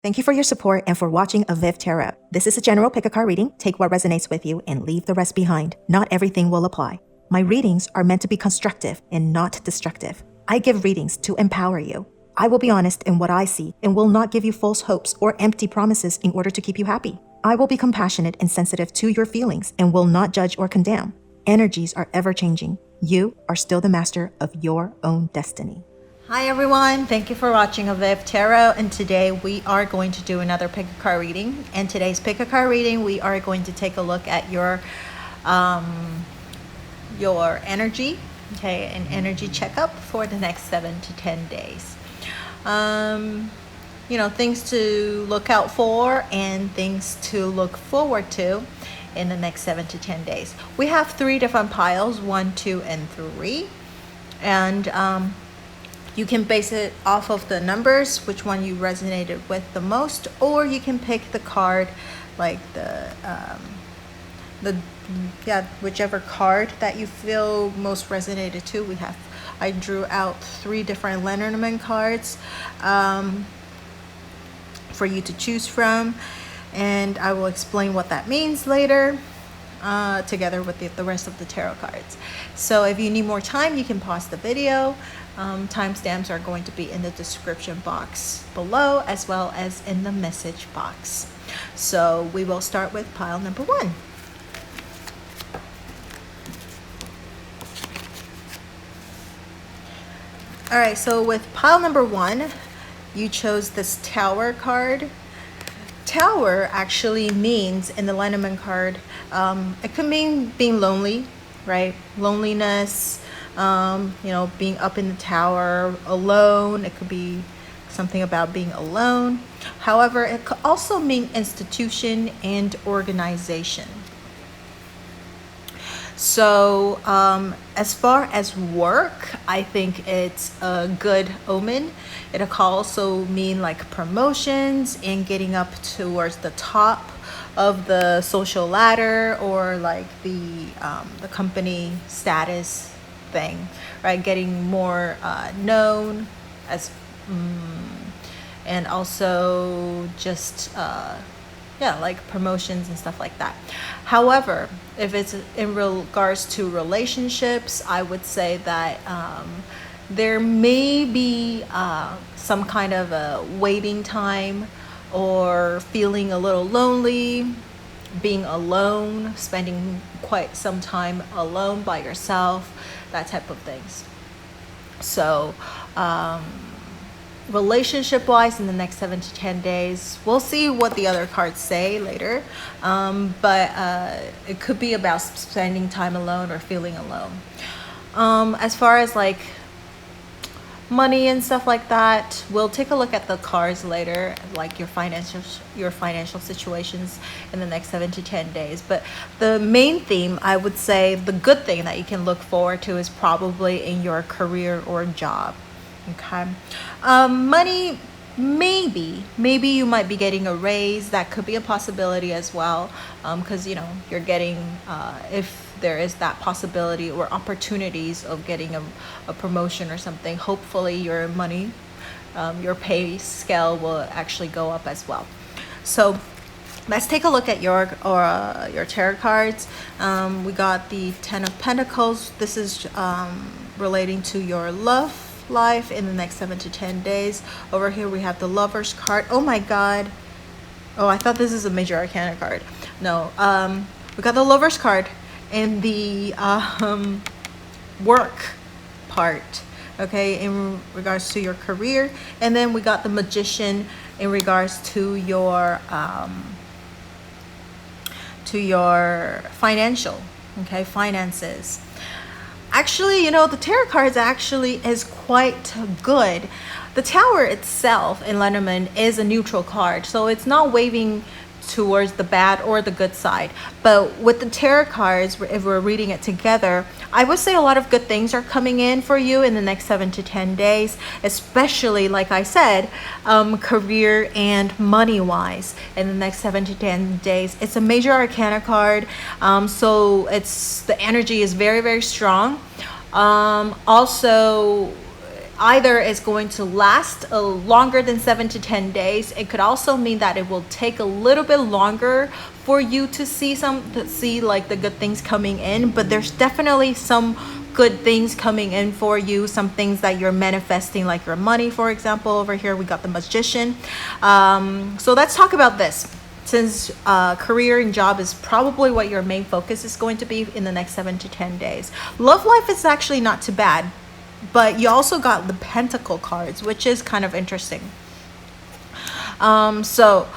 Thank you for your support and for watching avivTarot. This is a general pick a card reading. Take what resonates with you and leave the rest behind. Not everything will apply. My readings are meant to be constructive and not destructive. I give readings to empower you. I will be honest in what I see and will not give you false hopes or empty promises in order to keep you happy. I will be compassionate and sensitive to your feelings and will not judge or condemn. Energies are ever changing. You are still the master of your own destiny. Hi everyone, thank you for watching avivTarot, and today we are going to do another pick a card reading. And today's pick a card reading, we are going to take a look at your energy, okay, an energy checkup for the next 7 to 10 days. Things to look out for and things to look forward to in the next 7 to 10 days. We have 3 different piles, 1, 2, and 3, and you can base it off of the numbers, which one you resonated with the most, or you can pick the card, like whichever card that you feel most resonated to. I drew out 3 different lenormand cards for you to choose from, and I will explain what that means later, together with the rest of the tarot cards. So if you need more time, you can pause the video. Timestamps are going to be in the description box below, as well as in the message box. So we will start with pile number 1. All right, so with pile number 1, you chose this Tower card. Tower actually means, in the Lenormand card, it could mean being lonely, right? Loneliness, being up in the tower, alone. It could be something about being alone. However, it could also mean institution and organization. So as far as work, I think it's a good omen. It could also mean like promotions and getting up towards the top of the social ladder, or like the company status thing, right? Getting more known as, and also just like promotions and stuff like that. However, if it's in regards to relationships, I would say that there may be some kind of a waiting time, or feeling a little lonely, being alone, spending quite some time alone by yourself, that type of things. So relationship wise, in the next 7 to 10 days, we'll see what the other cards say later, but it could be about spending time alone or feeling alone. As far as like money and stuff like that, we'll take a look at the cards later, like your financial situations in the next 7 to 10 days. But the main theme, I would say, the good thing that you can look forward to is probably in your career or job. Okay. Money, maybe you might be getting a raise. That could be a possibility as well, because you're getting, if there is that possibility or opportunities of getting a promotion or something, hopefully your money, your pay scale will actually go up as well. So let's take a look at your tarot cards. We got the 10 of Pentacles. This is relating to your love life in the next 7 to 10 days. Over here we have the Lovers card. Oh my god. Oh, I thought this is a major arcana card. No, we got the Lovers card in the work part, okay, in regards to your career. And then we got the Magician in regards to your financial, okay, finances. Actually, the tarot cards actually is quite good. The Tower itself in Lenormand is a neutral card, so it's not waving towards the bad or the good side. But with the tarot cards, if we're reading it together, I would say a lot of good things are coming in for you in the next 7 to 10 days, especially, like I said, career and money wise in the next 7 to 10 days. It's a major arcana card, so the energy is very, very strong. Also, either it's going to last longer than 7 to 10 days. It could also mean that it will take a little bit longer for you to see like the good things coming in, but there's definitely some good things coming in for you, some things that you're manifesting, like your money, for example. Over here we got the Magician. So let's talk about this, since career and job is probably what your main focus is going to be in the next 7 to 10 days. Love life is actually not too bad, but you also got the Pentacle cards, which is kind of interesting. So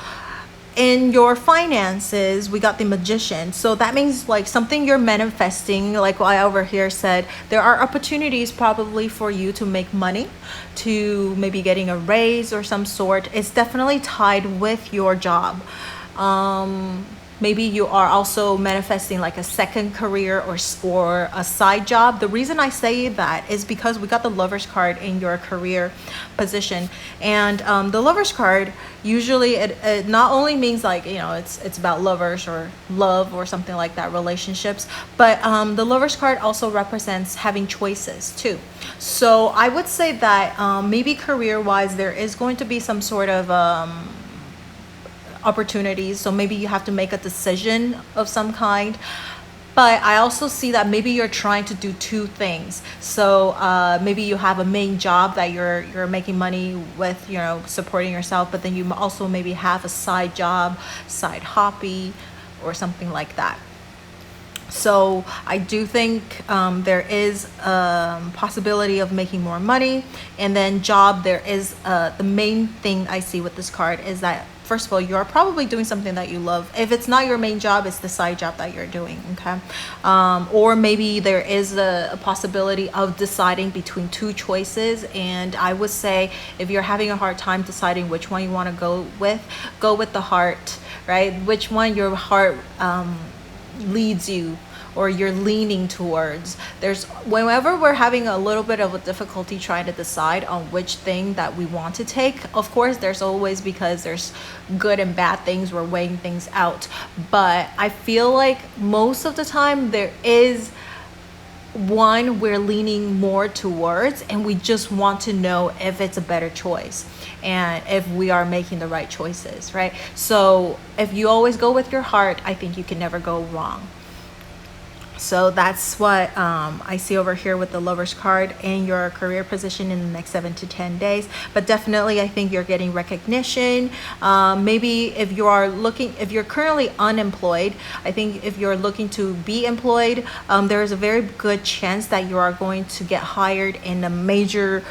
in your finances, we got the Magician. So that means like something you're manifesting, like what I over here said, there are opportunities probably for you to make money, to maybe getting a raise or some sort. It's definitely tied with your job. Maybe you are also manifesting like a second career or a side job. The reason I say that is because we got the Lover's card in your career position, and the Lover's card usually it not only means like, you know, it's about lovers or love or something like that, relationships, but the Lover's card also represents having choices too. So I would say that maybe career wise there is going to be some sort of opportunities, so maybe you have to make a decision of some kind. But I also see that maybe you're trying to do two things. So maybe you have a main job that you're making money with, you know, supporting yourself, but then you also maybe have a side job, side hobby, or something like that. So I do think there is a possibility of making more money. And then job, there is the main thing I see with this card is that, first of all, you're probably doing something that you love. If it's not your main job, it's the side job that you're doing, okay? Or maybe there is a possibility of deciding between two choices. And I would say if you're having a hard time deciding which one you want to go with the heart, right? Which one your heart leads you or you're leaning towards. Whenever we're having a little bit of a difficulty trying to decide on which thing that we want to take, of course there's always, because there's good and bad things, we're weighing things out, but I feel like most of the time there is one we're leaning more towards, and we just want to know if it's a better choice and if we are making the right choices, right? So if you always go with your heart, I think you can never go wrong. So that's what I see over here with the Lover's card and your career position in the next 7 to 10 days. But definitely, I think you're getting recognition. Maybe if you're currently unemployed, I think if you're looking to be employed, there is a very good chance that you are going to get hired in a major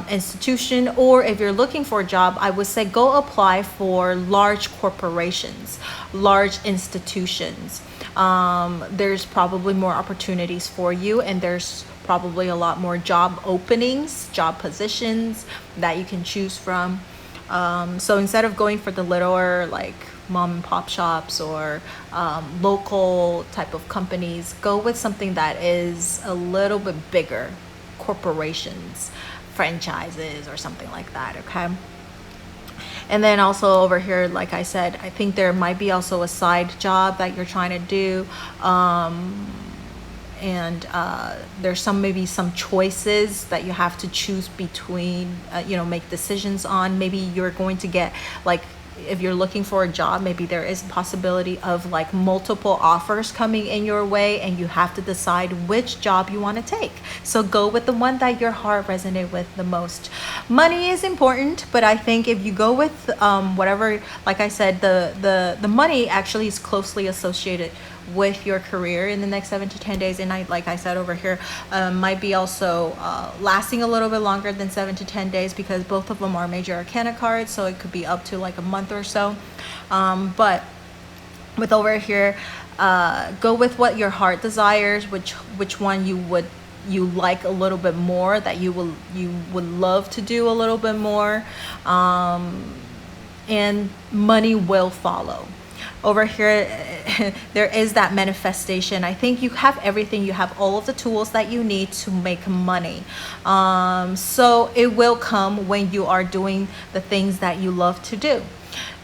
institution. Or if you're looking for a job, I would say go apply for large corporations, large institutions. There's probably more opportunities for you, and there's probably a lot more job openings, job positions that you can choose from. So instead of going for the littler like mom and pop shops or local type of companies, go with something that is a little bit bigger, corporations, franchises, or something like that, okay? And then also over here, like I said, I think there might be also a side job that you're trying to do. And there's maybe some choices that you have to choose between, make decisions on. Maybe you're going to get, like, if you're looking for a job, maybe there is a possibility of like multiple offers coming in your way, and you have to decide which job you want to take. So go with the one that your heart resonates with the most. Money is important, but I think if you go with whatever, like I said, the money actually is closely associated with your career in the next 7 to 10 days. And like I said over here, might be also lasting a little bit longer than 7 to 10 days, because both of them are major arcana cards, so it could be up to like a month or so. But with over here, go with what your heart desires, which one you like a little bit more, that you would love to do a little bit more, and money will follow. Over here, there is that manifestation. I think you have everything. You have all of the tools that you need to make money. So it will come when you are doing the things that you love to do.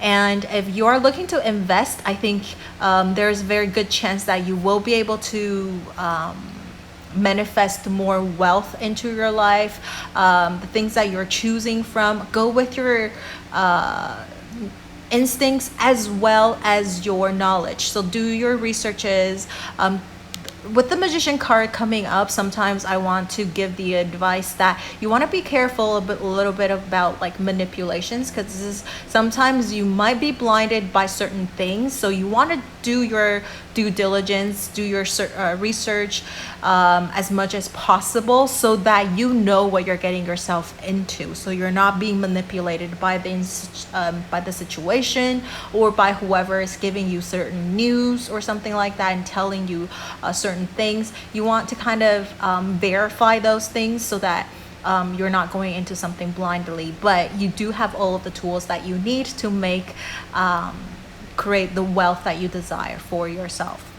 And if you are looking to invest, I think there's a very good chance that you will be able to manifest more wealth into your life, the things that you're choosing from. Go with your instincts as well as your knowledge. So do your researches. With the Magician card coming up, sometimes I want to give the advice that you want to be careful a little bit about like manipulations, because sometimes you might be blinded by certain things. So you want to do your due diligence, do your research as much as possible, so that you know what you're getting yourself into. So you're not being manipulated by the situation or by whoever is giving you certain news or something like that and telling you certain things. You want to kind of verify those things so that you're not going into something blindly, but you do have all of the tools that you need to create the wealth that you desire for yourself.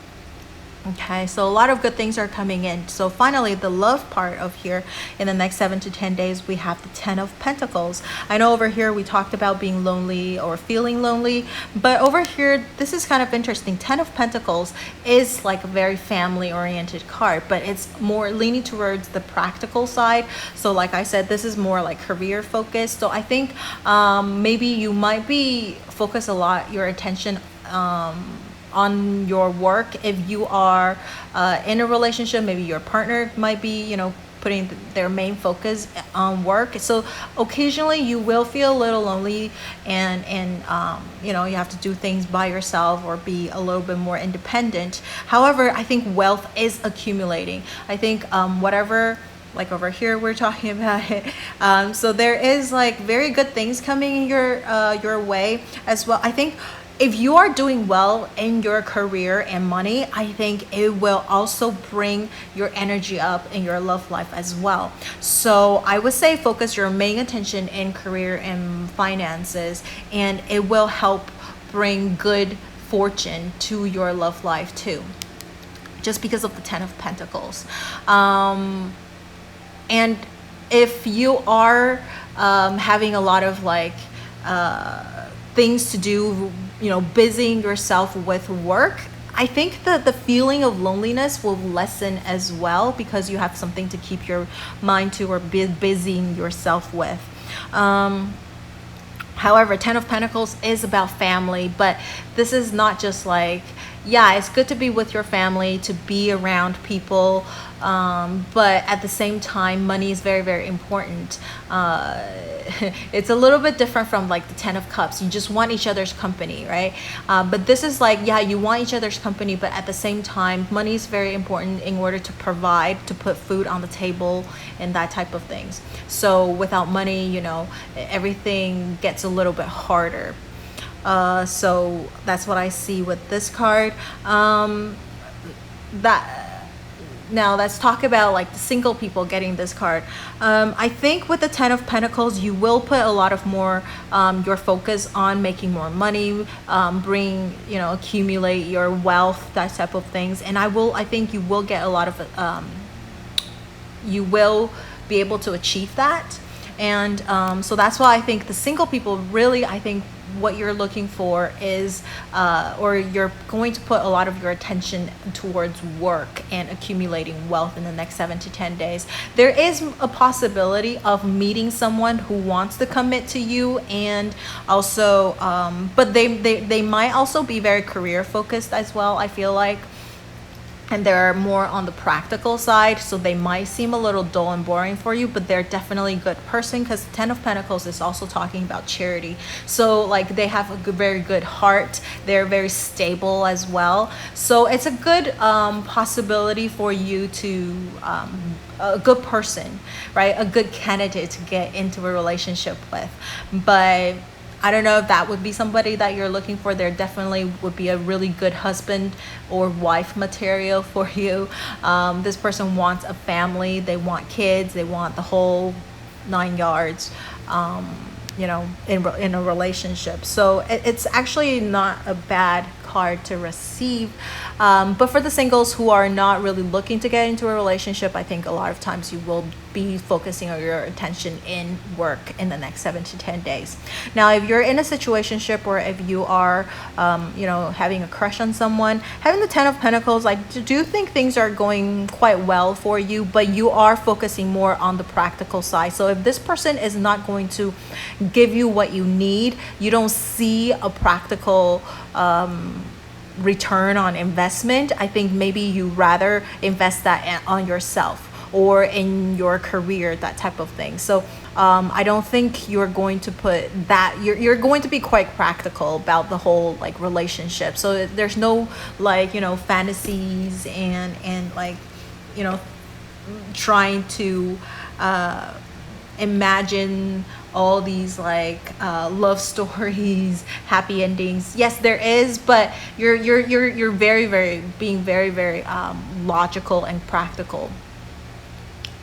Okay, so a lot of good things are coming in. So finally, the love part of here, in the next 7 to 10 days, we have the 10 of Pentacles. I know over here we talked about being lonely or feeling lonely, but over here, this is kind of interesting. 10 of Pentacles is like a very family-oriented card, but it's more leaning towards the practical side. So like I said, this is more like career focused. So I think maybe you might be focus a lot your attention on your work. If you are in a relationship, maybe your partner might be, putting their main focus on work. So occasionally you will feel a little lonely and you have to do things by yourself or be a little bit more independent. However, I think wealth is accumulating. I think whatever, like over here we're talking about it, so there is like very good things coming your way as well. I think if you are doing well in your career and money, I think it will also bring your energy up in your love life as well. So I would say focus your main attention in career and finances, and it will help bring good fortune to your love life too, just because of the 10 of Pentacles. And if you are having a lot of things to do, busying yourself with work, I think that the feeling of loneliness will lessen as well, because you have something to keep your mind to or busying yourself with. However, 10 of Pentacles is about family, but this is not just it's good to be with your family, to be around people, but at the same time, money is very, very important. It's a little bit different from the 10 of Cups. You just want each other's company, right? But this is you want each other's company, but at the same time, money is very important in order to provide, to put food on the table and that type of things. So without money, everything gets a little bit harder. So that's what I see with this card. Now let's talk about the single people getting this card. I think with the 10 of Pentacles, you will put a lot of more your focus on making more money, accumulate your wealth, that type of things. And I think you will get a lot of you will be able to achieve that. And so that's why I think the single people really, I think what you're looking for is, or you're going to put a lot of your attention towards work and accumulating wealth in the next 7 to 10 days. There is a possibility of meeting someone who wants to commit to you, and also, but they might also be very career focused as well, I feel like. And they're more on the practical side, so they might seem a little dull and boring for you, but they're definitely a good person, because 10 of Pentacles is also talking about charity. So they have a very good heart. They're very stable as well. So it's a good possibility for you to, a good person, right? A good candidate to get into a relationship with. But I don't know if that would be somebody that you're looking for. There definitely would be a really good husband or wife material for you. This person wants a family. They want kids. They want the whole 9 yards, in a relationship. So it's actually not a bad card to receive. But for the singles who are not really looking to get into a relationship, I think a lot of times you will be focusing on your attention in work in the next 7 to 10 days. Now, if you're in a situationship, or if you are, having a crush on someone, having the 10 of Pentacles, I do think things are going quite well for you, but you are focusing more on the practical side. So if this person is not going to give you what you need, you don't see a practical return on investment, I think maybe you rather invest that on yourself or in your career, that type of thing. So I don't think you're going to put that, you're going to be quite practical about the whole like relationship. So there's no like, fantasies and like, trying to imagine all these like love stories, happy endings. Yes, there is, but you're very being very logical and practical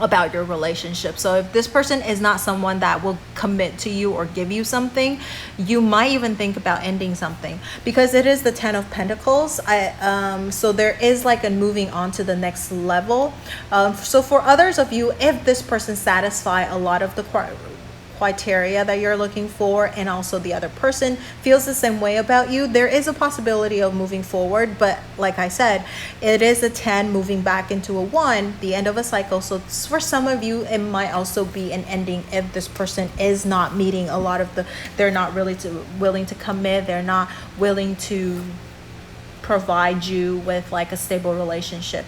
about your relationship. So if this person is not someone that will commit to you or give you something, you might even think about ending something, because it is the 10 of Pentacles. So there is like a moving on to the next level. So for others of you, if this person satisfies a lot of the criteria that you're looking for, and also the other person feels the same way about you, there is a possibility of moving forward. But like I said, it is a 10 moving back into a 1, the end of a cycle. So for some of you, it might also be an ending if this person is not meeting a lot of they're not really willing to commit, they're not willing to provide you with like a stable relationship,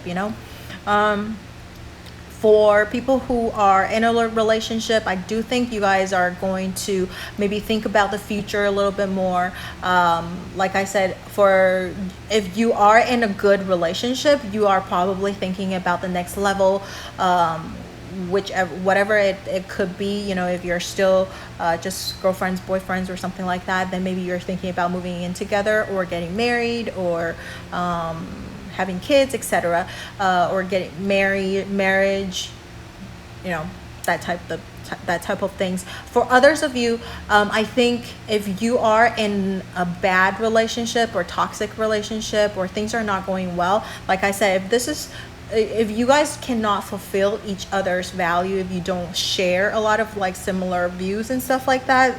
For people who are in a relationship, I do think you guys are going to maybe think about the future a little bit more. Like I said, if you are in a good relationship, you are probably thinking about the next level, whatever it could be. If you're still just girlfriends, boyfriends, or something like that, then maybe you're thinking about moving in together, or getting married, or having kids, etc., or getting marriage, that type of things. For others of you, I think if you are in a bad relationship or toxic relationship, or things are not going well, like I said, if you guys cannot fulfill each other's value, if you don't share a lot of like similar views and stuff like that,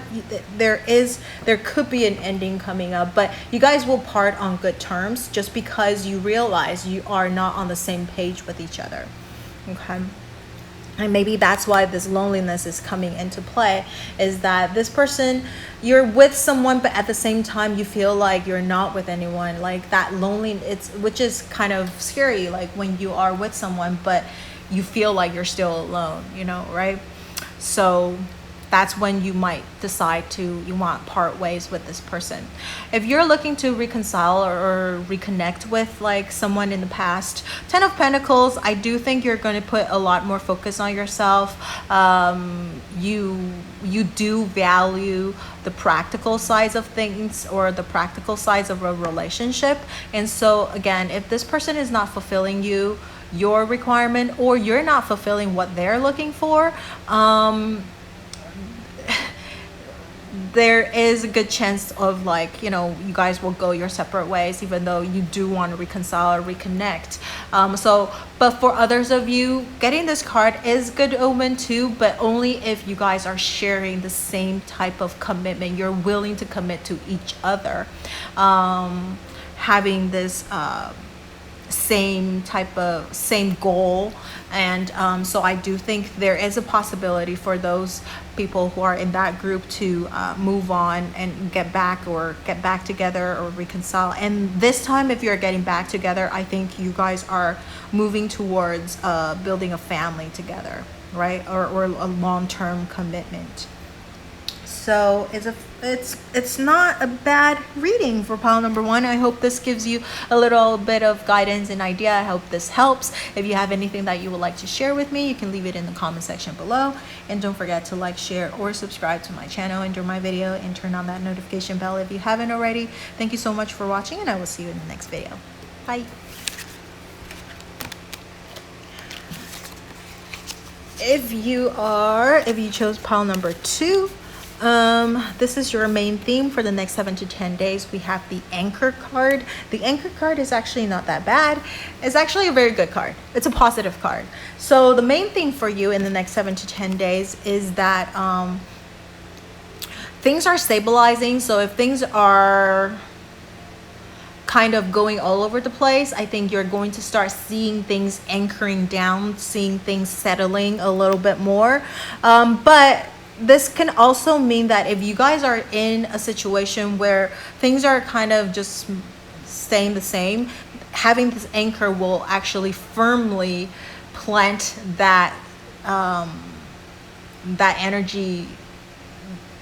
there could be an ending coming up. But you guys will part on good terms, just because you realize you are not on the same page with each other. Okay. And maybe that's why this loneliness is coming into play, is that this person, you're with someone, but at the same time you feel like you're not with anyone. Like that loneliness, which is kind of scary, like when you are with someone but you feel like you're still alone, right? So that's when you might decide you want to part ways with this person. If you're looking to reconcile or reconnect with like someone in the past, 10 of Pentacles, I do think you're going to put a lot more focus on yourself. You do value the practical sides of things, or the practical sides of a relationship. And so again, if this person is not fulfilling your requirement, or you're not fulfilling what they're looking for, there is a good chance of like, you guys will go your separate ways, even though you do want to reconcile or reconnect. But for others of you, getting this card is good omen too, but only if you guys are sharing the same type of commitment. You're willing to commit to each other, having this same goal. And so I do think there is a possibility for those people who are in that group to move on and get back together or reconcile. And this time, if you're getting back together, I think you guys are moving towards building a family together, right? Or a long-term commitment. So it's not a bad reading for pile number 1. I hope this gives you a little bit of guidance and idea. I hope this helps. If you have anything that you would like to share with me, you can leave it in the comment section below. And don't forget to like, share, or subscribe to my channel, enjoy my video, and turn on that notification bell if you haven't already. Thank you so much for watching, and I will see you in the next video. Bye. If you chose pile number 2, This is your main theme for the next 7 to 10 days. We have the Anchor card. The Anchor card is actually not that bad. It's actually a very good card. It's a positive card. So the main theme for you in the next 7 to 10 days is that things are stabilizing. So if things are kind of going all over the place, I think you're going to start seeing things anchoring down, seeing things settling a little bit more. But this can also mean that if you guys are in a situation where things are kind of just staying the same, having this anchor will actually firmly plant that that energy,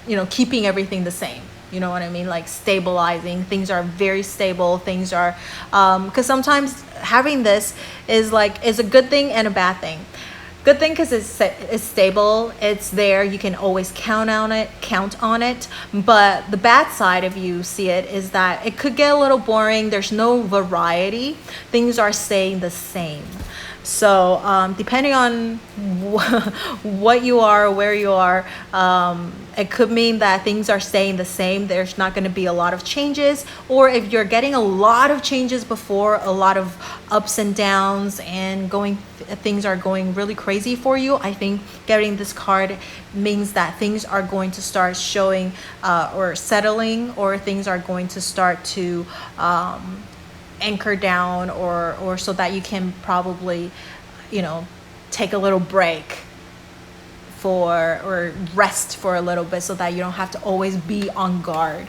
you know, keeping everything the same. You know what I mean? Like stabilizing. Things are very stable. Things are, because sometimes having this is a good thing and a bad thing. Good thing because it's stable. It's there. You can always count on it. But the bad side, if you see it, is that it could get a little boring. There's no variety. Things are staying the same. So depending on what you are, where you are, it could mean that things are staying the same. There's not going to be a lot of changes. Or if you're getting a lot of changes before, a lot of ups and downs, and things are going really crazy for you, I think getting this card means that things are going to start showing or settling, or things are going to start to anchor down, or so that you can probably, you know, take a little break or rest for a little bit, so that you don't have to always be on guard.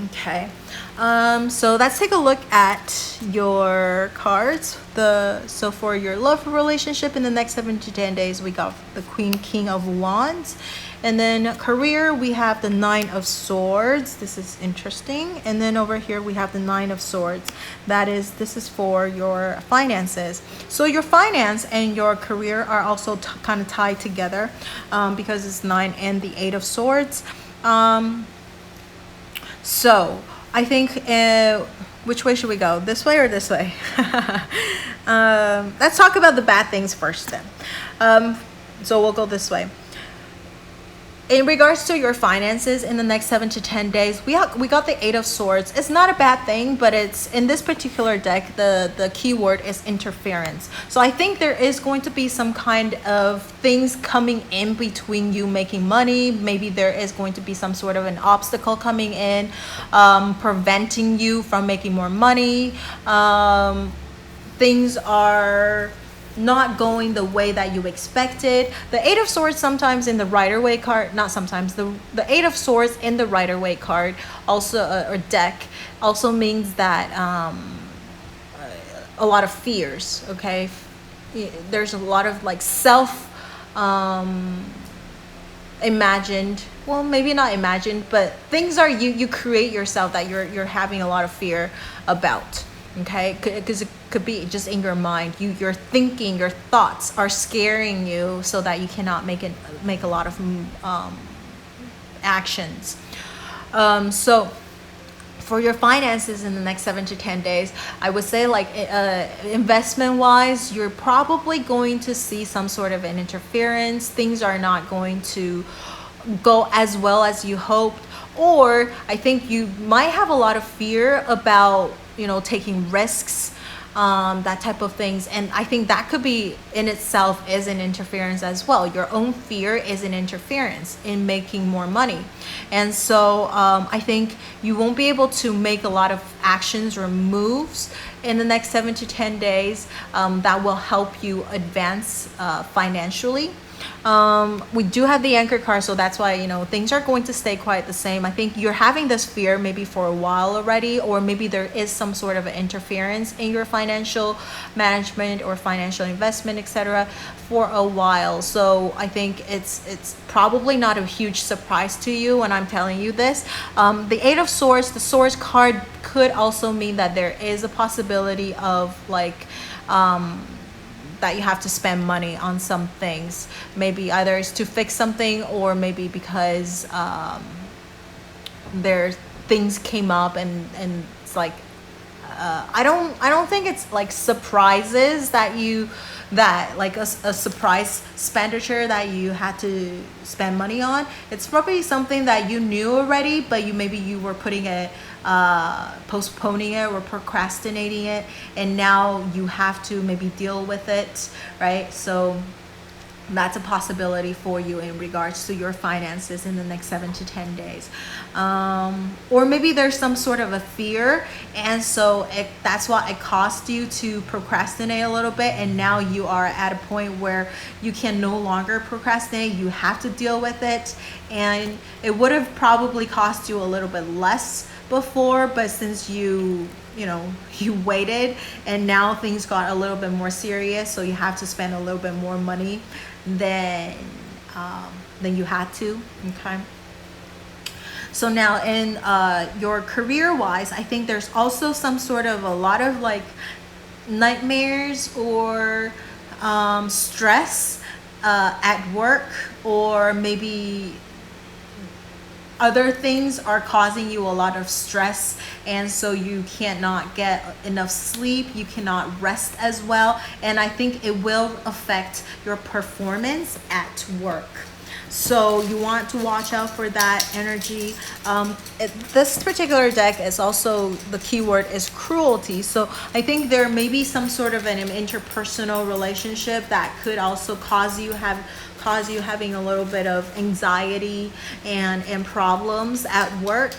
Okay, so let's take a look at your cards. So for your love relationship in the next 7 to 10 days, we got the King of Wands. And then career, we have the 9 of Swords. This is interesting. And then over here, we have the 9 of Swords. This is for your finances. So your finance and your career are also kind of tied together, because it's 9 and the 8 of Swords. So I think, which way should we go? This way or this way? Let's talk about the bad things first then. So we'll go this way. In regards to your finances in the next 7 to 10 days, we got the 8 of Swords. It's not a bad thing, but it's in this particular deck, the keyword is interference. So I think there is going to be some kind of things coming in between you making money. Maybe there is going to be some sort of an obstacle coming in, preventing you from making more money. Things are not going the way that you expected. The 8 of Swords sometimes in the Rider-Waite card, not sometimes, the 8 of Swords in the Rider-Waite card also, or deck, also means that a lot of fears, okay? There's a lot of like imagined, well, maybe not imagined, but things are you create yourself that you're having a lot of fear about. Okay, because it could be just in your mind. You're thinking, your thoughts are scaring you, so that you cannot make a lot of actions. So for your finances in the next 7 to 10 days, I would say, like, investment wise, you're probably going to see some sort of an interference. Things are not going to go as well as you hoped, or I think you might have a lot of fear about, you know, taking risks, that type of things. And I think that could be in itself is an interference as well. Your own fear is an interference in making more money. And so I think you won't be able to make a lot of actions or moves in the next 7 to 10 days that will help you advance financially. We do have the Anchor card, so that's why, you know, things are going to stay quite the same. I think you're having this fear maybe for a while already, or maybe there is some sort of interference in your financial management or financial investment, etc., for a while. So I think it's probably not a huge surprise to you when I'm telling you this. The 8 of Swords, the Swords card, could also mean that there is a possibility of like that you have to spend money on some things. Maybe either it's to fix something, or maybe because there things came up and it's like I don't think it's like surprises that like a surprise expenditure that you had to spend money on. It's probably something that you knew already, but maybe you were putting it, postponing it or procrastinating it, and now you have to maybe deal with it, right? So that's a possibility for you in regards to your finances in the next 7 to 10 days. Or maybe there's some sort of a fear, and so that's why it cost you to procrastinate a little bit, and now you are at a point where you can no longer procrastinate. You have to deal with it, and it would have probably cost you a little bit less before, but since you waited, and now things got a little bit more serious, so you have to spend a little bit more money than you had to. Okay, so now in your career wise, I think there's also some sort of a lot of like nightmares or stress at work, or maybe other things are causing you a lot of stress, and so you cannot get enough sleep, you cannot rest as well, and I think it will affect your performance at work. So you want to watch out for that energy. This particular deck is also, the keyword is cruelty. So I think there may be some sort of an interpersonal relationship that could also cause you having a little bit of anxiety and problems at work.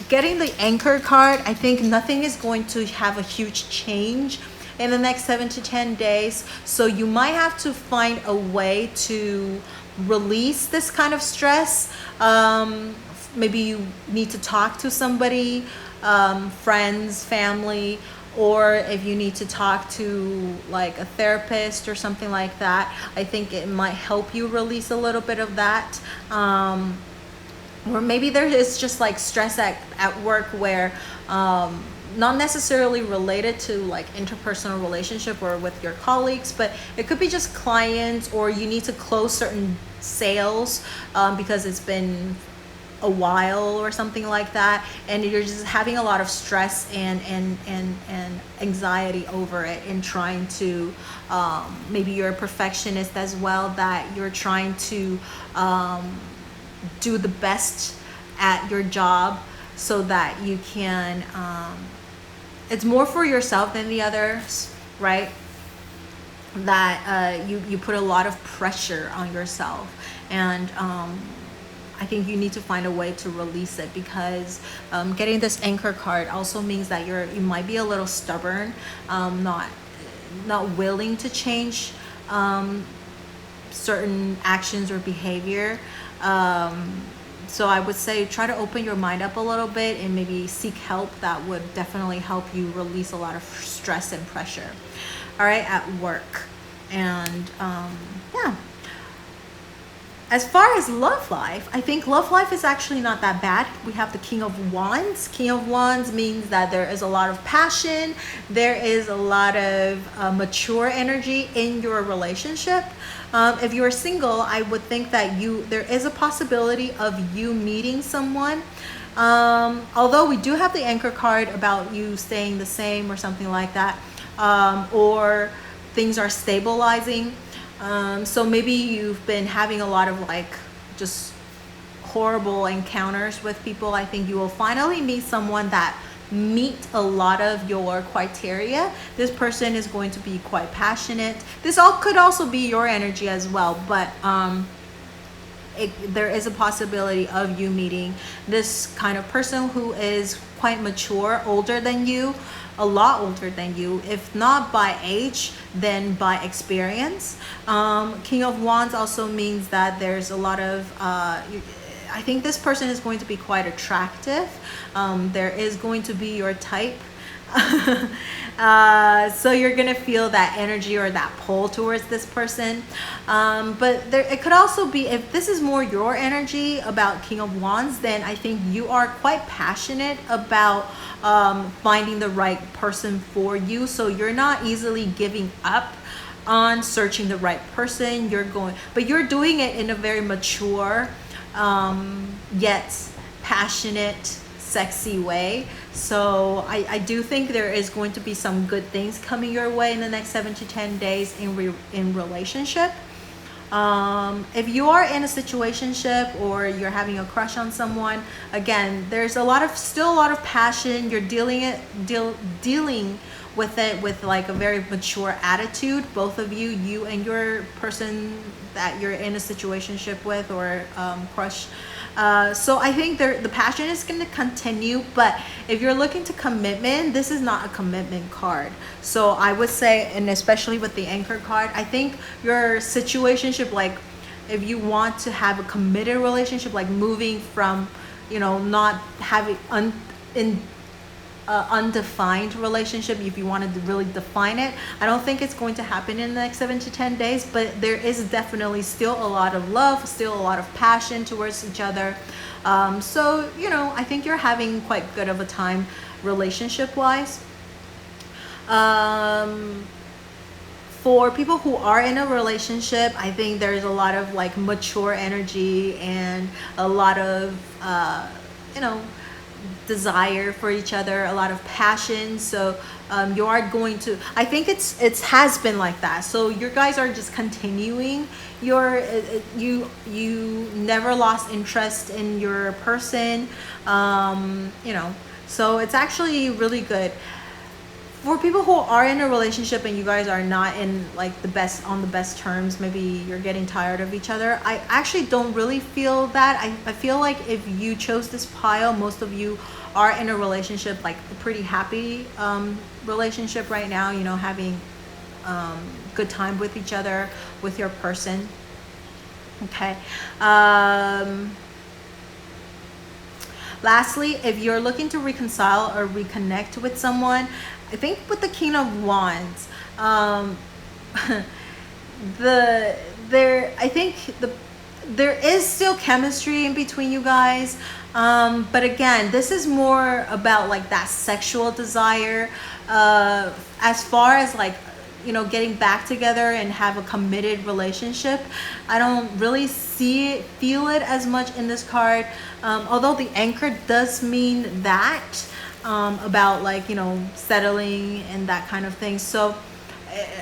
Getting the Anchor card, I think nothing is going to have a huge change in the next 7 to 10 days. So you might have to find a way to release this kind of stress. Maybe you need to talk to somebody, friends, family, or if you need to talk to like a therapist or something like that. I think it might help you release a little bit of that. Or maybe there is just like stress at work where not necessarily related to like interpersonal relationship or with your colleagues, but it could be just clients, or you need to close certain sales because it's been a while or something like that, and you're just having a lot of stress and anxiety over it, and trying to maybe you're a perfectionist as well, that you're trying to do the best at your job so that you can it's more for yourself than the others, right? That you put a lot of pressure on yourself, and I think you need to find a way to release it, because getting this Anchor card also means that you might be a little stubborn, not willing to change certain actions or behavior. So I would say try to open your mind up a little bit and maybe seek help. That would definitely help you release a lot of stress and pressure. All right, at work. And yeah. As far as love life, I think love life is actually not that bad. We have the King of Wands. King of Wands means that there is a lot of passion. There is a lot of mature energy in your relationship. If you're single, I would think that there is a possibility of you meeting someone. Although we do have the Anchor card about you staying the same or something like that, or things are stabilizing. So maybe you've been having a lot of like just horrible encounters with people. I think you will finally meet someone that meet a lot of your criteria. This person is going to be quite passionate. This could also be your energy as well, but there is a possibility of you meeting this kind of person who is quite mature, older than you, a lot older than you, if not by age, then by experience. King of Wands also means that there's a lot of I think this person is going to be quite attractive. There is going to be your type. So you're gonna feel that energy or that pull towards this person. But it could also be, if this is more your energy about King of Wands, then I think you are quite passionate about finding the right person for you. So you're not easily giving up on searching the right person. But you're doing it in a very mature, yet passionate, sexy way. So I do think there is going to be some good things coming your way in the next 7 to 10 days in relationship. If you are in a situationship or you're having a crush on someone, again, there's still a lot of passion. You're dealing with it with like a very mature attitude, both of you, you and your person that you're in a situationship with or crush. So I think the passion is going to continue, but if you're looking to commitment, this is not a commitment card. So I would say, and especially with the anchor card, I think your situationship, like if you want to have a committed relationship, like moving from, not having undefined relationship, if you wanted to really define it, I don't think it's going to happen in the next 7 to 10 days, but there is definitely still a lot of love, still a lot of passion towards each other. So I think you're having quite good of a time relationship wise. For people who are in a relationship, I think there's a lot of like mature energy and a lot of desire for each other, a lot of passion. So you are going to, I think it has been like that. So you guys are just continuing you never lost interest in your person, so it's actually really good. For people who are in a relationship and you guys are not in like on the best terms, maybe you're getting tired of each other, I actually don't really feel that. I feel like if you chose this pile, most of you are in a relationship, like a pretty happy relationship right now, having good time with each other, with your person. Okay. Lastly, if you're looking to reconcile or reconnect with someone, I think with the King of Wands, there is still chemistry in between you guys, but again, this is more about like that sexual desire. As far as like getting back together and have a committed relationship, I don't really feel it as much in this card, although the anchor does mean that, about like settling and that kind of thing. So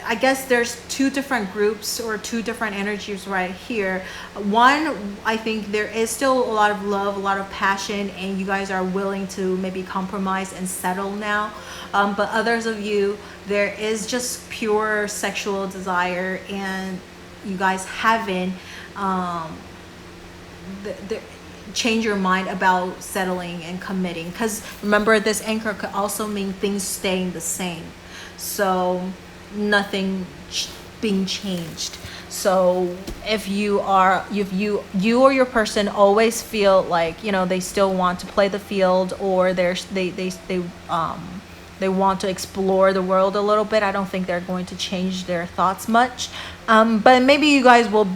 I guess there's two different groups or two different energies right here. One, I think there is still a lot of love, a lot of passion, and you guys are willing to maybe compromise and settle now. But others of you, there is just pure sexual desire, and you guys haven't change your mind about settling and committing, because remember, this anchor could also mean things staying the same, so nothing being changed. So if you or your person always feel like they still want to play the field, or they want to explore the world a little bit, I don't think they're going to change their thoughts much, but maybe you guys will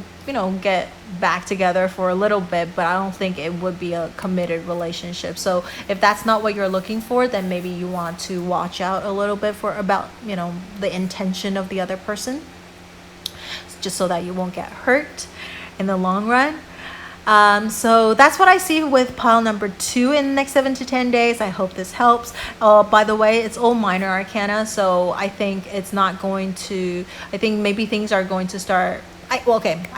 get back together for a little bit, but I don't think it would be a committed relationship. So if that's not what you're looking for, then maybe you want to watch out a little bit about the intention of the other person, just so that you won't get hurt in the long run. So that's what I see with pile number 2 in the next 7 to 10 days. I hope this helps. By the way, it's all minor arcana, so I think it's not going to, I think maybe things are going to start, I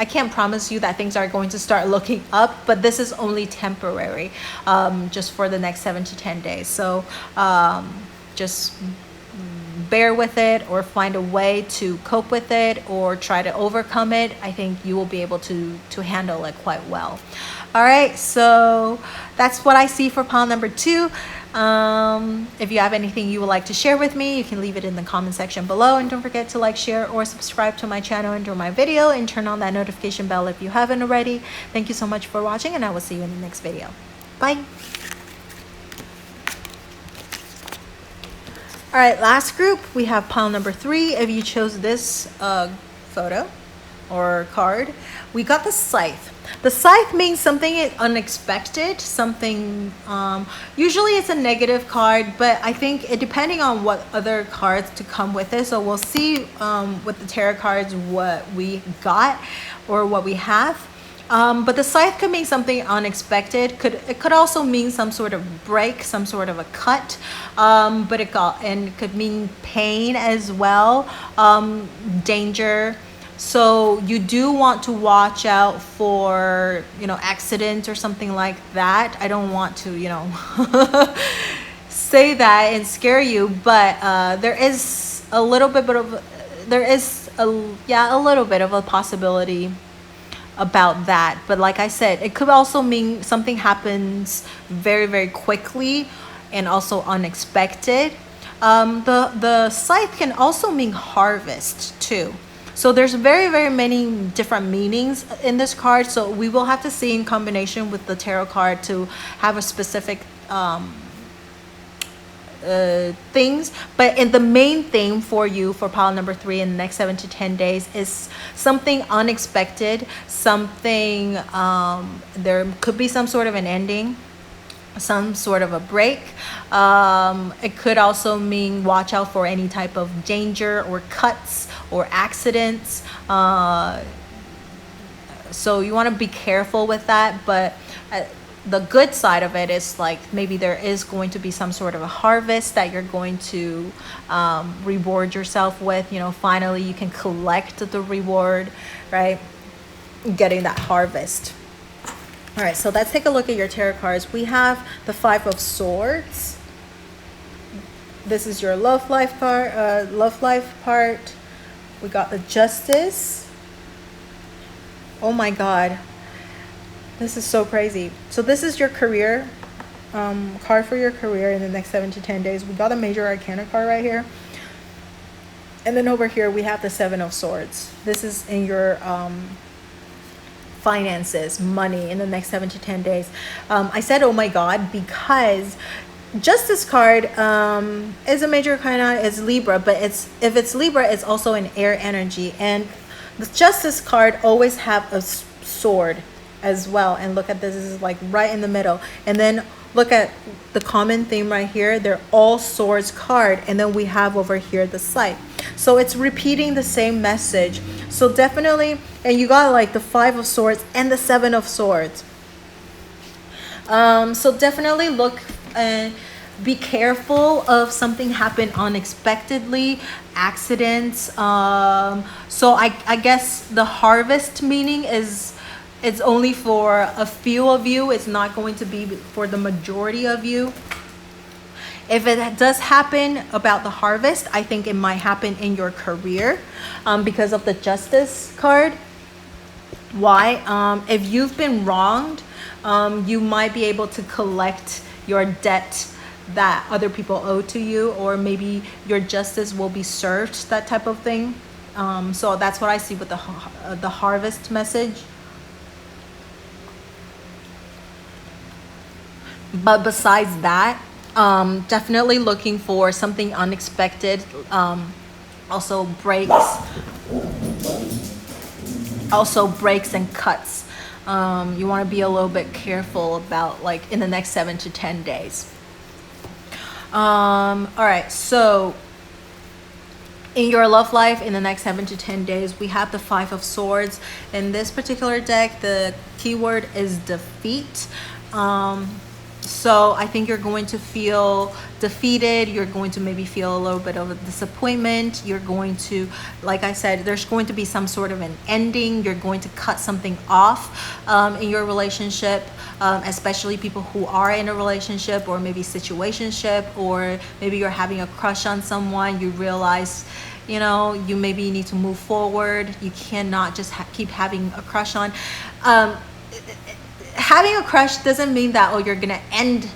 can't promise you that things are going to start looking up, but this is only temporary, just for the next 7 to 10 days. So just bear with it, or find a way to cope with it, or try to overcome it. I think you will be able to handle it quite well. All right, so that's what I see for pile number 2. If you have anything you would like to share with me, you can leave it in the comment section below, and don't forget to like, share, or subscribe to my channel and my video, and turn on that notification bell if you haven't already. Thank you so much for watching, and I will see you in the next video. Bye. All right, last group, we have pile number 3. If you chose this photo or card, we got the Scythe. The Scythe means something unexpected, something, usually it's a negative card, but I think depending on what other cards to come with it. So we'll see with the tarot cards what we got or what we have. But the scythe could mean something unexpected. It could also mean some sort of break, some sort of a cut. But it could mean pain as well, danger. So you do want to watch out for, accidents or something like that. I don't want to, say that and scare you, but there is a little bit of a little bit of a possibility about that. But like I said, it could also mean something happens very, very quickly and also unexpected. The scythe can also mean harvest too. So there's very, very many different meanings in this card. So we will have to see in combination with the tarot card to have a specific things. But in the main thing for you for pile number 3 in the next 7 to 10 days is something unexpected, something there could be some sort of an ending, some sort of a break. It could also mean watch out for any type of danger or cuts or accidents. So you want to be careful with that. But the good side of it is like maybe there is going to be some sort of a harvest that you're going to reward yourself with. Finally you can collect the reward, right? Getting that harvest. All right, so let's take a look at your tarot cards. We have the 5 of Swords. This is your love life part. We got the Justice. Oh my God. This is so crazy. So this is your career card for your career in the next 7 to 10 days. We got a major arcana card right here. And then over here we have the 7 of Swords. This is in your finances, money in the next 7 to 10 days. I said, oh my God, because Justice card is a major arcana, is Libra, but if it's Libra, it's also an air energy. And the Justice card always have a sword as well. And look at this is like right in the middle. And then look at the common theme right here. They're all swords card. And then we have over here the scythe. So it's repeating the same message. So definitely, and you got like the 5 of Swords and the 7 of Swords. So definitely look and be careful of something happen unexpectedly, accidents. So I guess the harvest meaning is it's only for a few of you. It's not going to be for the majority of you. If it does happen about the harvest, I think it might happen in your career because of the Justice card. Why? If you've been wronged, you might be able to collect your debt that other people owe to you, or maybe your justice will be served, that type of thing. So that's what I see with the harvest message. But besides that, definitely looking for something unexpected. Also breaks and cuts. You want to be a little bit careful about like in the next 7 to 10 days. All right, so in your love life in the next 7 to 10 days, we have the 5 of Swords. In this particular deck, the keyword is defeat. So I think you're going to feel defeated. You're going to maybe feel a little bit of a disappointment. You're going to, like I said, there's going to be some sort of an ending. You're going to cut something off in your relationship, especially people who are in a relationship or maybe situationship, or maybe you're having a crush on someone. You realize, you maybe need to move forward. You cannot just keep having a crush on. Having a crush doesn't mean that, you're going to end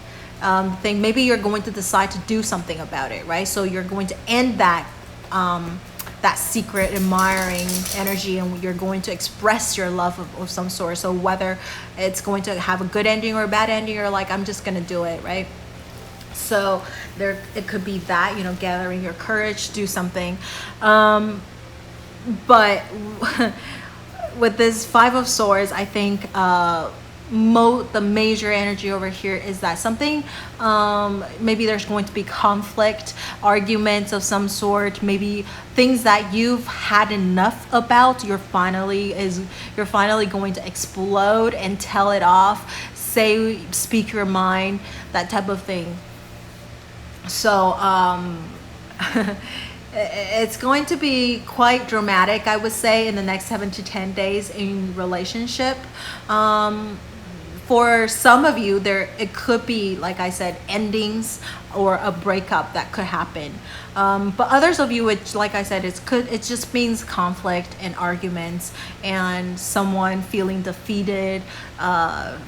the thing. Maybe you're going to decide to do something about it, right? So you're going to end that secret admiring energy, and you're going to express your love of some sort. So whether it's going to have a good ending or a bad ending, you're like, I'm just going to do it, right? So it could be that, gathering your courage, do something. But with this 5 of Swords, I think the major energy over here is that something, maybe there's going to be conflict, arguments of some sort, maybe things that you've had enough about. You're finally going to explode and tell it off, speak your mind, that type of thing. So it's going to be quite dramatic, I would say, in the next 7 to 10 days in relationship. For some of you, it could be, like I said, endings or a breakup that could happen. But others of you, which, like I said, it just means conflict and arguments and someone feeling defeated, and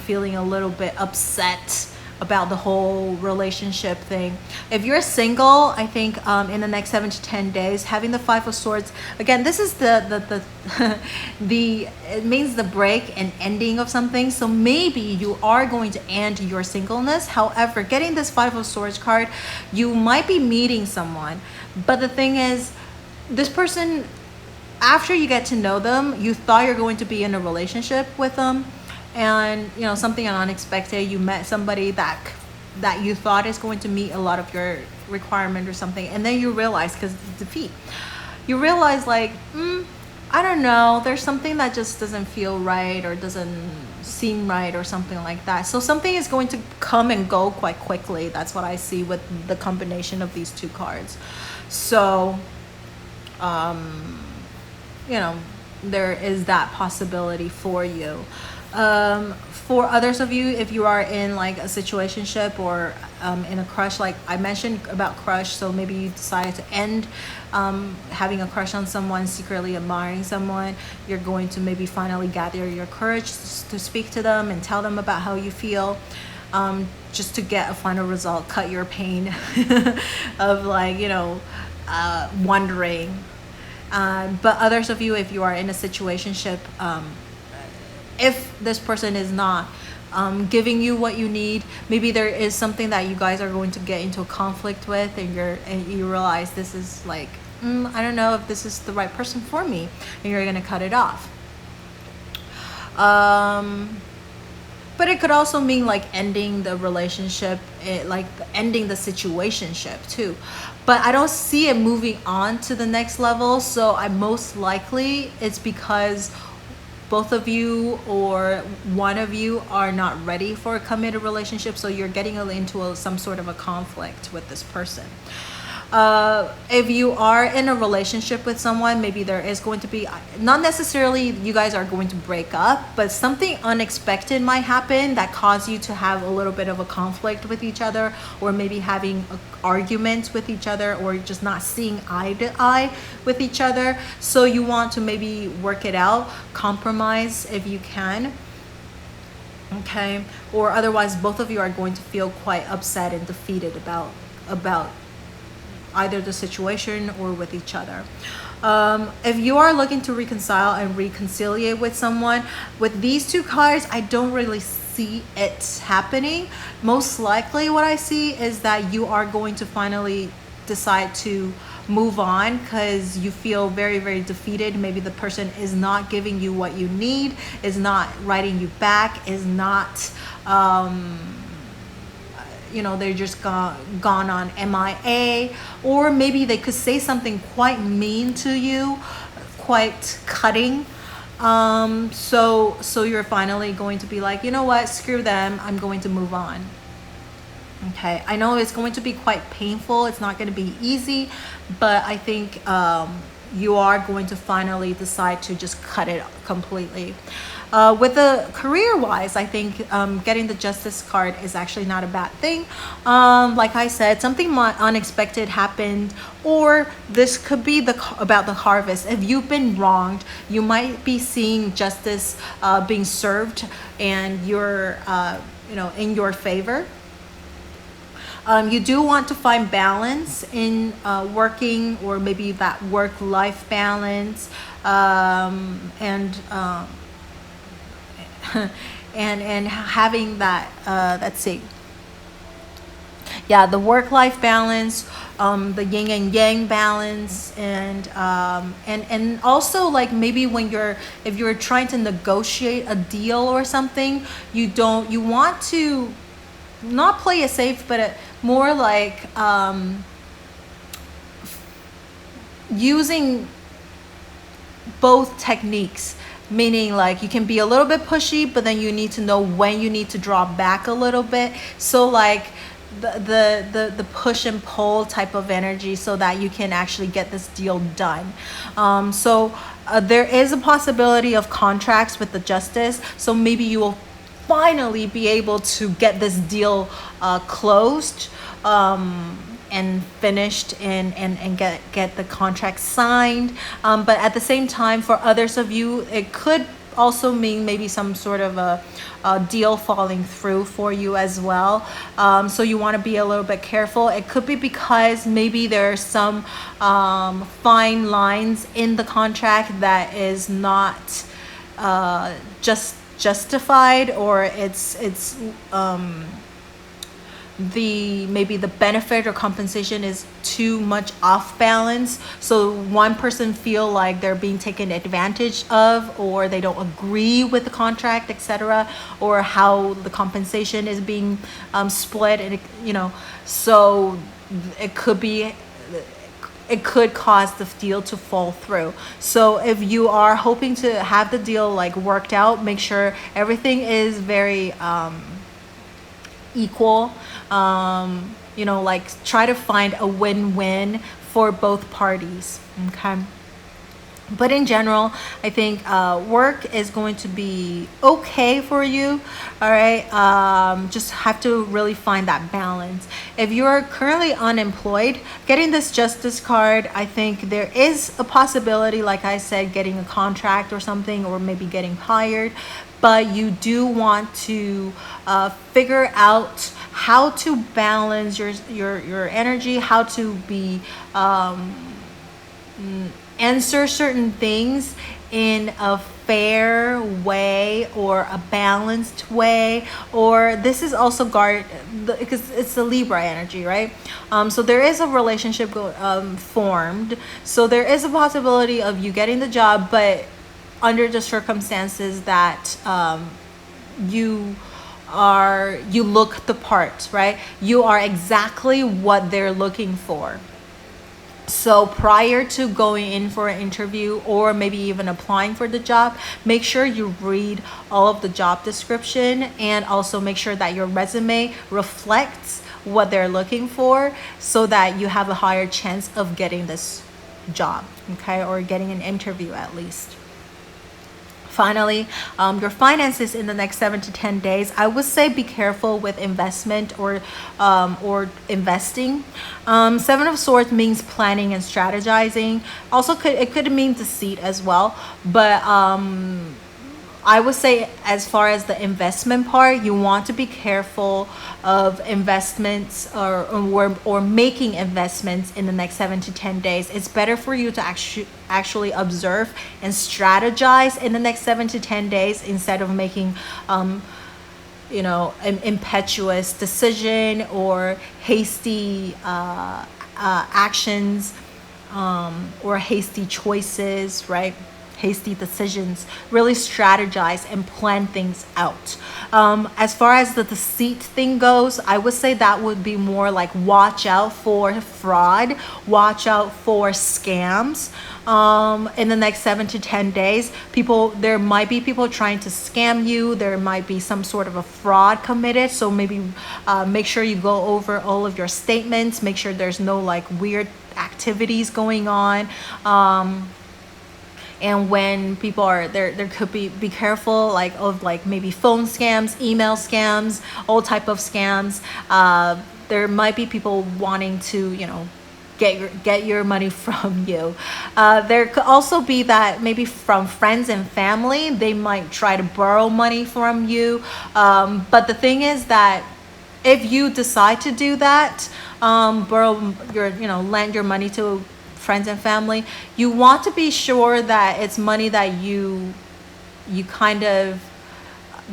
feeling a little bit upset about the whole relationship thing. If you're single, I think in the next 7 to 10 days, having the Five of Swords, again, this is the it means the break and ending of something. So maybe you are going to end your singleness. However, getting this Five of Swords card, you might be meeting someone. But the thing is, this person, after you get to know them, you thought you're going to be in a relationship with them. And something unexpected, you met somebody that you thought is going to meet a lot of your requirement or something, and then you realize, because defeat, you realize like, I don't know, there's something that just doesn't feel right or doesn't seem right or something like that. So something is going to come and go quite quickly. That's what I see with the combination of these two cards. So there is that possibility for you. For others of you, if you are in like a situationship or in a crush, like I mentioned about crush, so maybe you decided to end having a crush on someone, secretly admiring someone, you're going to maybe finally gather your courage to speak to them and tell them about how you feel, just to get a final result, cut your pain of like, wondering. But others of you, if you are in a situationship, if this person is not giving you what you need, maybe there is something that you guys are going to get into a conflict with, and you realize this is like, I don't know if this is the right person for me, and you're gonna cut it off. But it could also mean like ending the relationship, like ending the situationship too. But I don't see it moving on to the next level. So most likely it's because both of you or one of you are not ready for a committed relationship. So you're getting into some sort of a conflict with this person. If you are in a relationship with someone, maybe there is going to be, not necessarily you guys are going to break up, but something unexpected might happen that cause you to have a little bit of a conflict with each other, or maybe having arguments with each other, or just not seeing eye to eye with each other. So you want to maybe work it out, compromise if you can. Okay, or otherwise both of you are going to feel quite upset and defeated about either the situation or with each other. If you are looking to reconcile and reconciliate with someone, with these two cards, I don't really see it happening. Most likely what I see is that you are going to finally decide to move on because you feel very, very defeated. Maybe the person is not giving you what you need, is not writing you back, is not they're just gone on MIA, or maybe they could say something quite mean to you, quite cutting. So you're finally going to be like, you know what, screw them, I'm going to move on. Okay, I know it's going to be quite painful, it's not going to be easy, but I think you are going to finally decide to just cut it completely. With the career-wise, I think getting the Justice card is actually not a bad thing. Like I said, something unexpected happened, or this could be about the harvest. If you've been wronged, you might be seeing justice being served, and you're in your favor. You do want to find balance in working, or maybe that work-life balance, and having that, let's see. yeah, the work-life balance, the yin and yang balance, and also like maybe if you're trying to negotiate a deal or something, you want to not play it safe, but more like using both techniques, meaning like you can be a little bit pushy, but then you need to know when you need to draw back a little bit. So like the push and pull type of energy, so that you can actually get this deal done. So there is a possibility of contracts with the justice, so maybe you will finally be able to get this deal closed and finished, and get the contract signed. But at the same time, for others of you, it could also mean maybe some sort of a deal falling through for you as well. So you want to be a little bit careful. It could be because maybe there's some fine lines in the contract that is not just justified, or it's maybe the benefit or compensation is too much off balance, so one person feel like they're being taken advantage of, or they don't agree with the contract, etc., or how the compensation is being split, and so it could cause the deal to fall through. So if you are hoping to have the deal like worked out, make sure everything is very equal. Like try to find a win-win for both parties. Okay. But in general, I think work is going to be okay for you. All right. Just have to really find that balance. If you're currently unemployed, getting this justice card, I think there is a possibility, like I said, getting a contract or something, or maybe getting hired. But you do want to figure out how to balance your energy, how to be answer certain things in a fair way, or a balanced way. Or this is also because it's the Libra energy, right? So there is a relationship formed, so there is a possibility of you getting the job, but under the circumstances that you look the part, right? You are exactly what they're looking for. So prior to going in for an interview, or maybe even applying for the job, make sure you read all of the job description, and also make sure that your resume reflects what they're looking for, so that you have a higher chance of getting this job, okay, or getting an interview at least. Finally, your finances in the next 7 to 10 days, I would say be careful with investment or investing. Seven of Swords means planning and strategizing. Also, it could mean deceit as well. But I would say, as far as the investment part, you want to be careful of investments or making investments in the next 7 to 10 days. It's better for you to actually observe and strategize in the next 7 to 10 days, instead of making an impetuous decision or hasty actions, or hasty choices, right? Hasty decisions. Really strategize and plan things out. As far as the deceit thing goes, I would say that would be more like watch out for fraud, watch out for scams. In the next 7 to 10 days, there might be people trying to scam you. There might be some sort of a fraud committed. So maybe make sure you go over all of your statements. Make sure there's no like weird activities going on. And when people are there could be careful of maybe phone scams, email scams, all type of scams. There might be people wanting to get your money from you. There could also be that maybe from friends and family, they might try to borrow money from you. But the thing is that if you decide to do that, lend your money to friends and family, you want to be sure that it's money that you kind of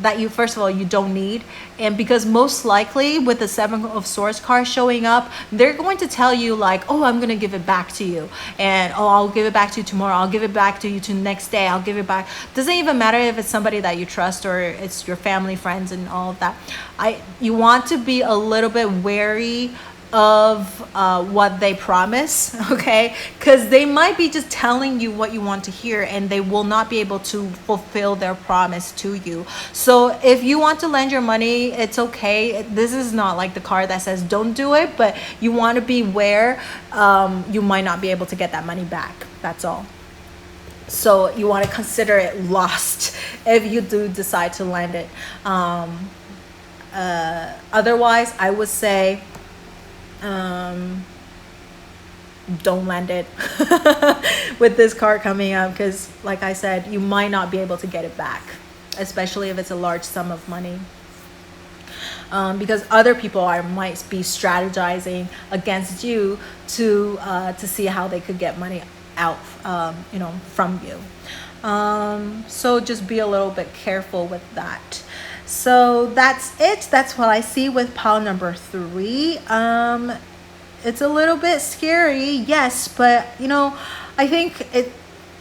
that you, first of all, you don't need. And because most likely with the Seven of Swords card showing up, they're going to tell you like, oh, I'm going to give it back to you. And oh, I'll give it back to you tomorrow. I'll give it back to you to the next day. I'll give it back. Doesn't even matter if it's somebody that you trust or it's your family, friends, and all of that. You want to be a little bit wary of what they promise, okay? Because they might be just telling you what you want to hear and they will not be able to fulfill their promise to you. So if you want to lend your money, it's okay. This is not like the card that says don't do it, but you want to be aware you might not be able to get that money back. That's all. So you want to consider it lost if you do decide to lend it. Otherwise, I would say don't lend it with this card coming up, because like I said, you might not be able to get it back, especially if it's a large sum of money, because other people might be strategizing against you to see how they could get money out from you. So just be a little bit careful with that. So that's it. That's what I see with pile number 3. It's a little bit scary, yes, but I think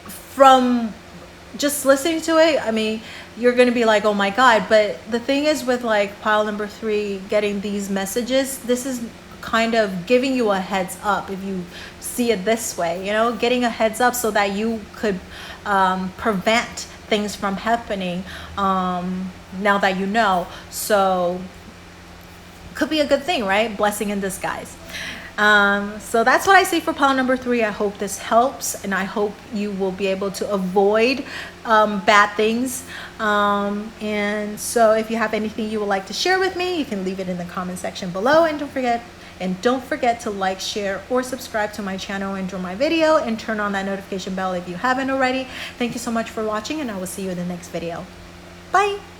from just listening to it, I mean, you're gonna be like, oh my God. But the thing is with like pile number 3 getting these messages, this is kind of giving you a heads up, if you see it this way, getting a heads up so that you could prevent things from happening now that you know. So could be a good thing, right? Blessing in disguise. So that's what I see for pile number 3. I hope this helps, and I hope you will be able to avoid bad things. And so if you have anything you would like to share with me, you can leave it in the comment section below. And don't forget to like, share, or subscribe to my channel, enjoy my video, and turn on that notification bell if you haven't already. Thank you so much for watching, and I will see you in the next video. Bye.